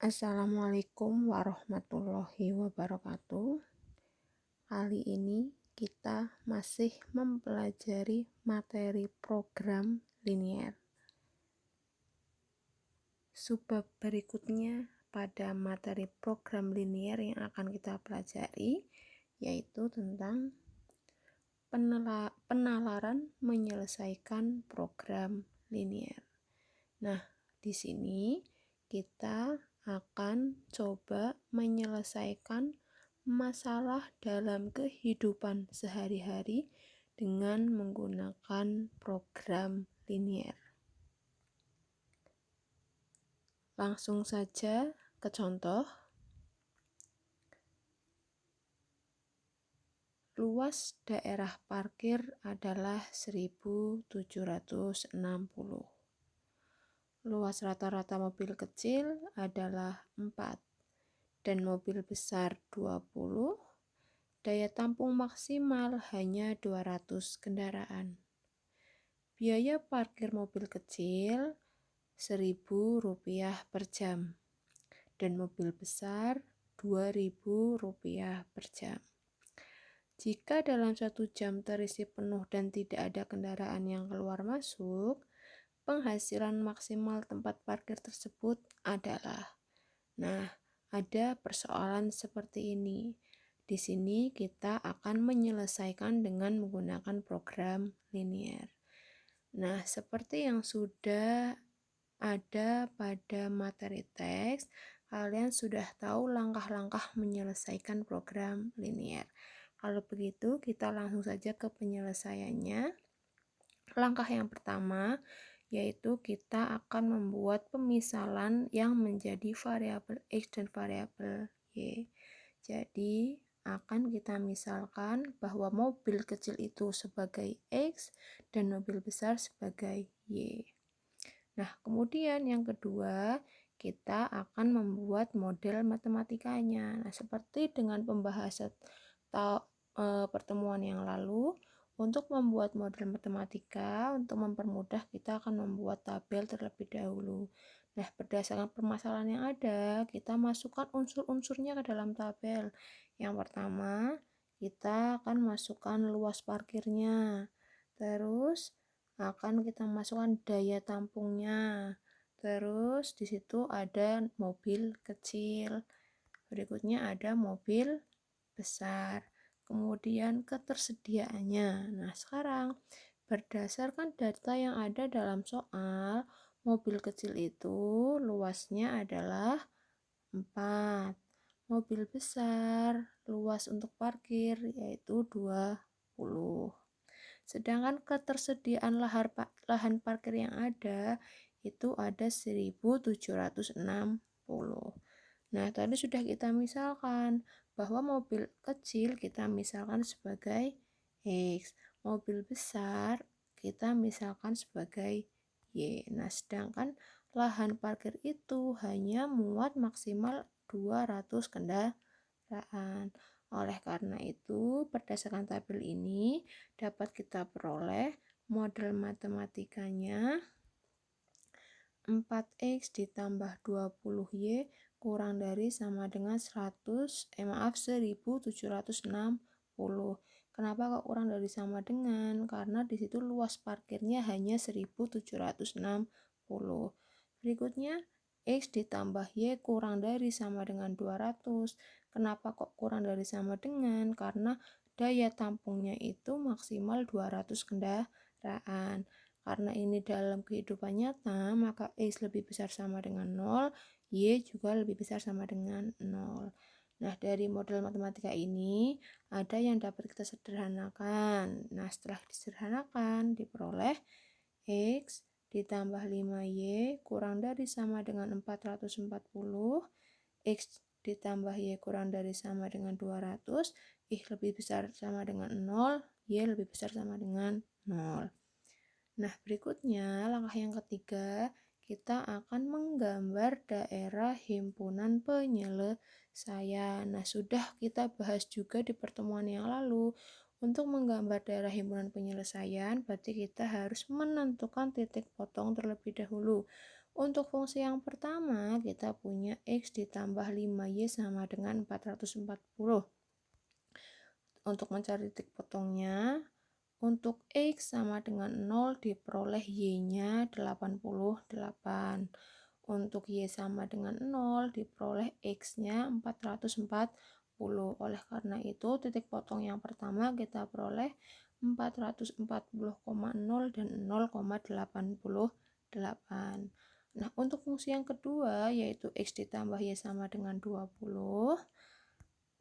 Assalamualaikum warahmatullahi wabarakatuh. Kali ini kita masih mempelajari materi program linier. Subbab berikutnya pada materi program linier yang akan kita pelajari yaitu tentang penalaran menyelesaikan program linier. Nah, di sini kita akan coba menyelesaikan masalah dalam kehidupan sehari-hari dengan menggunakan program linier. Langsung saja ke contoh. Luas daerah parkir adalah 1760. Luas rata-rata mobil kecil adalah 4 dan mobil besar 20. Daya tampung maksimal hanya 200 kendaraan. Biaya parkir mobil kecil Rp1.000 per jam dan mobil besar Rp2.000 per jam. Jika dalam 1 jam terisi penuh dan tidak ada kendaraan yang keluar masuk, penghasilan maksimal tempat parkir tersebut adalah. Nah, ada persoalan seperti ini. Di sini kita akan menyelesaikan dengan menggunakan program linier. Nah, seperti yang sudah ada pada materi teks, kalian sudah tahu langkah-langkah menyelesaikan program linier. Kalau begitu, kita langsung saja ke penyelesaiannya. Langkah yang pertama yaitu kita akan membuat pemisalan yang menjadi variabel X dan variabel Y. Jadi akan kita misalkan bahwa mobil kecil itu sebagai X dan mobil besar sebagai Y. Nah, kemudian yang kedua, kita akan membuat model matematikanya. Nah, seperti dengan pembahasan pertemuan yang lalu, untuk membuat model matematika, untuk mempermudah kita akan membuat tabel terlebih dahulu. Nah, berdasarkan permasalahan yang ada, kita masukkan unsur-unsurnya ke dalam tabel. Yang pertama, kita akan masukkan luas parkirnya. Terus akan kita masukkan daya tampungnya. Terus di situ ada mobil kecil. Berikutnya ada mobil besar. Kemudian ketersediaannya. Nah, sekarang berdasarkan data yang ada dalam soal, mobil kecil itu luasnya adalah 4. Mobil besar luas untuk parkir yaitu 20. Sedangkan ketersediaan lahan parkir yang ada itu ada 1760. Nah, tadi sudah kita misalkan bahwa mobil kecil kita misalkan sebagai X, mobil besar kita misalkan sebagai Y. Nah, sedangkan lahan parkir itu hanya muat maksimal 200 kendaraan. Oleh karena itu, berdasarkan tabel ini dapat kita peroleh model matematikanya 4X ditambah 20Y kurang dari sama dengan 1760. Kenapa kok kurang dari sama dengan? Karena di situ luas parkirnya hanya 1760. Berikutnya, X ditambah Y kurang dari sama dengan 200. Kenapa kok kurang dari sama dengan? Karena daya tampungnya itu maksimal 200 kendaraan. Karena ini dalam kehidupan nyata, maka X lebih besar sama dengan 0, Y juga lebih besar sama dengan 0. Nah, dari model matematika ini, ada yang dapat kita sederhanakan. Nah, setelah disederhanakan, diperoleh X ditambah 5Y kurang dari sama dengan 440, X ditambah Y kurang dari sama dengan 200, X lebih besar sama dengan 0, Y lebih besar sama dengan 0. Nah, berikutnya langkah yang ketiga, kita akan menggambar daerah himpunan penyelesaian. Nah, sudah kita bahas juga di pertemuan yang lalu. Untuk menggambar daerah himpunan penyelesaian, berarti kita harus menentukan titik potong terlebih dahulu. Untuk fungsi yang pertama, kita punya X ditambah 5Y sama dengan 440. Untuk mencari titik potongnya, untuk X sama dengan 0 diperoleh Y-nya 88. Untuk Y sama dengan 0 diperoleh X-nya 440. Oleh karena itu, titik potong yang pertama kita peroleh 440,0 dan 0,88. Nah, untuk fungsi yang kedua yaitu X ditambah Y sama dengan 20.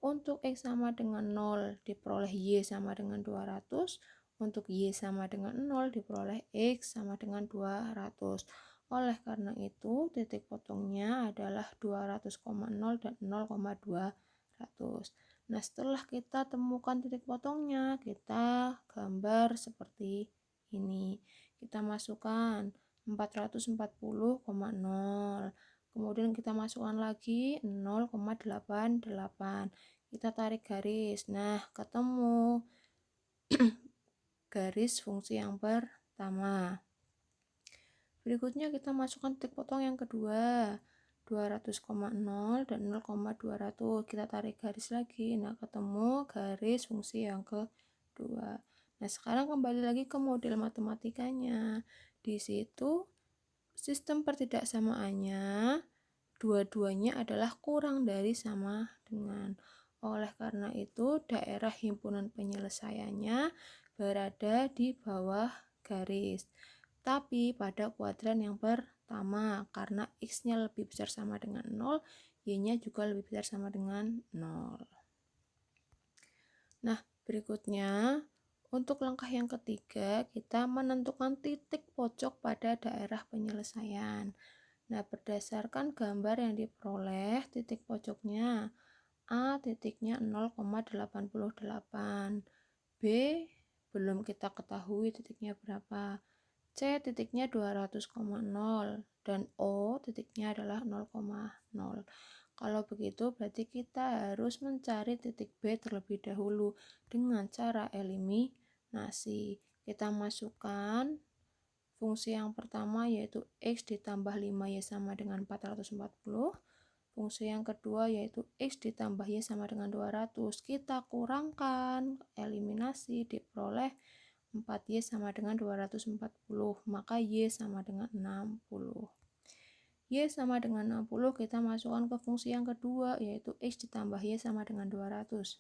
Untuk X sama dengan 0 diperoleh Y sama dengan 200. Untuk Y sama dengan 0 diperoleh X sama dengan 200. Oleh karena itu, titik potongnya adalah 200,0 dan 0,200. Nah, setelah kita temukan titik potongnya, kita gambar seperti ini. Kita masukkan 440,0. Kemudian kita masukkan lagi 0,88. Kita tarik garis. Nah, ketemu garis fungsi yang pertama. Berikutnya kita masukkan titik potong yang kedua, 200,0 dan 0,200. Kita tarik garis lagi. Nah, ketemu garis fungsi yang kedua. Nah, sekarang kembali lagi ke model matematikanya. Di situ sistem pertidaksamaannya dua-duanya adalah kurang dari sama dengan. Oleh karena itu, daerah himpunan penyelesaiannya berada di bawah garis. Tapi pada kuadran yang pertama, karena X-nya lebih besar sama dengan 0, Y-nya juga lebih besar sama dengan 0. Nah, berikutnya, untuk langkah yang ketiga, kita menentukan titik pojok pada daerah penyelesaian. Nah, berdasarkan gambar yang diperoleh, titik pojoknya A titiknya 0,88, B belum kita ketahui titiknya berapa, C titiknya 200,0, dan O titiknya adalah 0,0. Kalau begitu berarti kita harus mencari titik B terlebih dahulu dengan cara eliminasi. Kita masukkan fungsi yang pertama yaitu X ditambah 5Y sama dengan 440. Fungsi yang kedua yaitu X ditambah Y sama dengan 200. Kita kurangkan, eliminasi, diperoleh 4Y sama dengan 240. Maka Y sama dengan 60. Y sama dengan 60 kita masukkan ke fungsi yang kedua yaitu X ditambah Y sama dengan 200.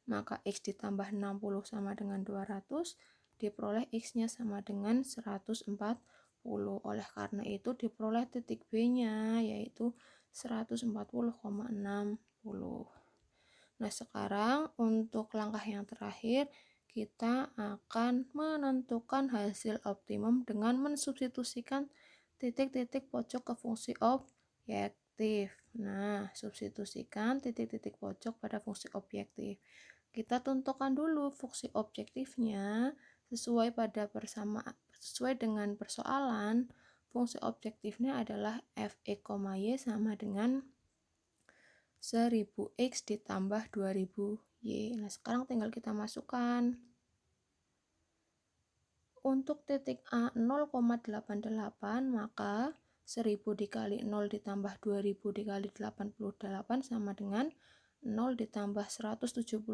Maka X ditambah 60 sama dengan 200. Diperoleh X-nya sama dengan 140. Oleh karena itu diperoleh titik B-nya yaitu 140,60. Nah, sekarang untuk langkah yang terakhir kita akan menentukan hasil optimum dengan mensubstitusikan titik-titik pojok ke fungsi objektif. Nah, substitusikan titik-titik pojok pada fungsi objektif. Kita tentukan dulu fungsi objektifnya sesuai dengan persoalan. Fungsi objektifnya adalah f(x), y sama dengan 1000x ditambah 2000y. Nah, sekarang tinggal kita masukkan. Untuk titik A 0,88, maka 1000 dikali 0 ditambah 2000 dikali 88 sama dengan 0 ditambah 176.000,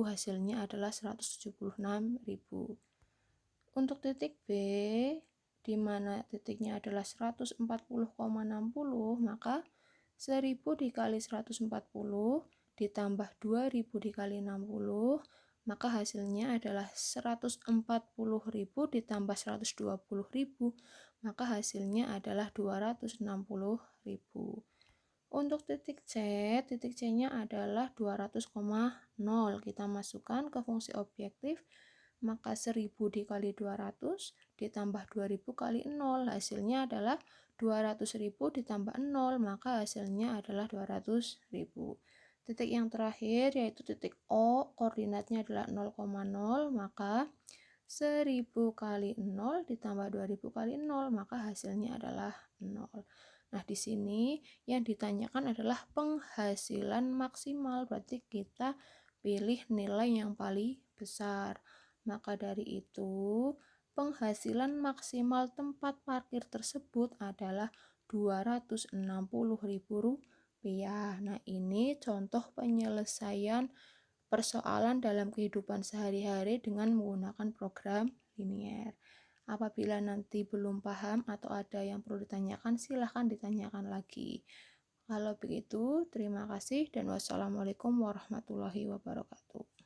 hasilnya adalah 176.000. Untuk titik B, di mana titiknya adalah 140,60, maka 1000 dikali 140 ditambah 2000 dikali 60, maka hasilnya adalah 140.000 ditambah 120.000, maka hasilnya adalah 260.000. Untuk titik C-nya adalah 200,0. Kita masukkan ke fungsi objektif, maka 1000 dikali 200 ditambah 2000 kali 0, hasilnya adalah 200.000 ditambah 0, maka hasilnya adalah 200.000. Titik yang terakhir yaitu titik O, koordinatnya adalah 0,0, maka 1000 kali 0 ditambah 2000 kali 0, maka hasilnya adalah 0. Nah, di sini yang ditanyakan adalah penghasilan maksimal, berarti kita pilih nilai yang paling besar. Maka dari itu, penghasilan maksimal tempat parkir tersebut adalah Rp260.000. Nah, ini contoh penyelesaian persoalan dalam kehidupan sehari-hari dengan menggunakan program linier. Apabila nanti belum paham atau ada yang perlu ditanyakan, silahkan ditanyakan lagi. Kalau begitu, terima kasih dan wassalamualaikum warahmatullahi wabarakatuh.